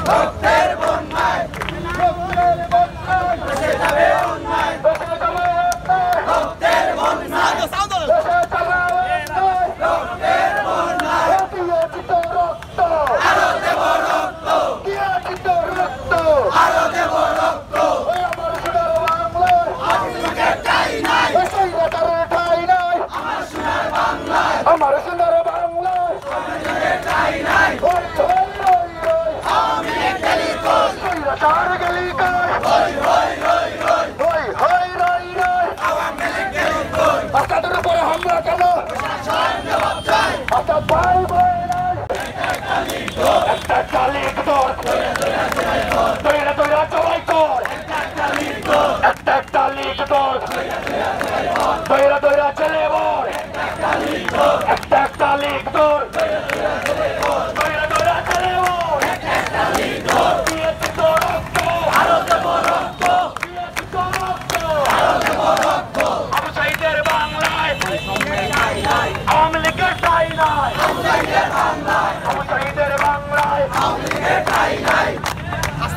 রক্তের বন্যায় রক্তের বন্যায় দেশে যাবে অন্যায় দেশে যাবে অন্যায় রক্তের বন্যায় দেশে যাবে অন্যায় রক্তের বন্যায় দিয়েছিত রক্ত আরো দেব রক্ত দিয়েছিত রক্ত আরো দেব রক্ত ওই আমার সোনার বাংলায় আজকে ঠাই নাই সেই রাতারে ঠাই নাই আমার সোনার বাংলায় আমার সোনার বাংলায় আজকে ঠাই নাই ওই ওই ওই ওই আমি গেলি কই সেই রাতারে গেলি কই ওই ওই ওই ওই ওই ওই ওই ওই আওয়ামী লীগ গেলি কই আসাদের উপরে হামলা কেন প্রশাসন জবাব চাই আসাদ ভাই ভাই একটা চালিক তোর তৈরা তৈরা চলাই কর একটা চালিক তোর তৈরা তৈরা চলে বল একটা চালিক তোর তৈরা তৈরা চলে বল দিয়েছি তো রক্ত আরো দেব রক্ত দিয়েছি তো রক্ত আরো দেব রক্ত আবু সাইদের বাংলায় আওয়ামী লীগের ঠাই নাই আবু সাইদের বাংলায় আবু সাইদের বাংলায় আওয়ামী লীগের ঠাই নাই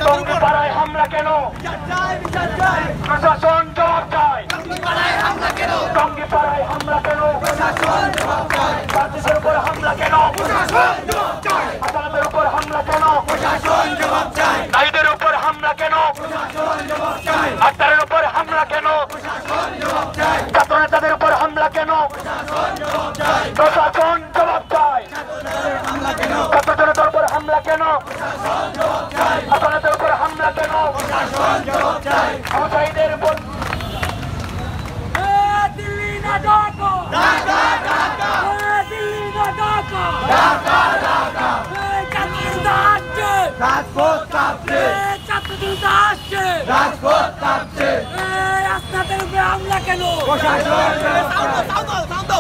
টঙ্গী পাড়ায় হামলা কেন প্রশাসন জবাব চাই টঙ্গী পাড়ায় হামলা কেন প্রশাসন জবাব চাই বাতিসের উপর হামলা কেন প্রশাসন জবাব চাই আদালতের উপর হামলা কেন প্রশাসন জবাব চাই নারীদের উপর হামলা কেন প্রশাসন জবাব চাই আত্মারের উপর হামলা কেন প্রশাসন জবাব চাই ছাত্র নেতাদের উপর হামলা কেন প্রশাসন জবাব চাই প্রশাসন জবাব চাই ছাত্র জনতার উপর হামলা কেন প্রশাসন জবাব চাই আদালতের উপর হামলা কেন প্রশাসন জবাব চাই আবু সাইদের উপর দিল্লি না ঢাকা ঢাকা ঢাকা দিল্লি না ঢাকা ঢাকা ঢাকা ছাত্ররা আসছে রাজপথ কাঁপছে ছাত্ররা আসছে রাজপথ কাঁপছে রাস্তাতে উপরে হামলা কেন প্রশাসন সাউন্ড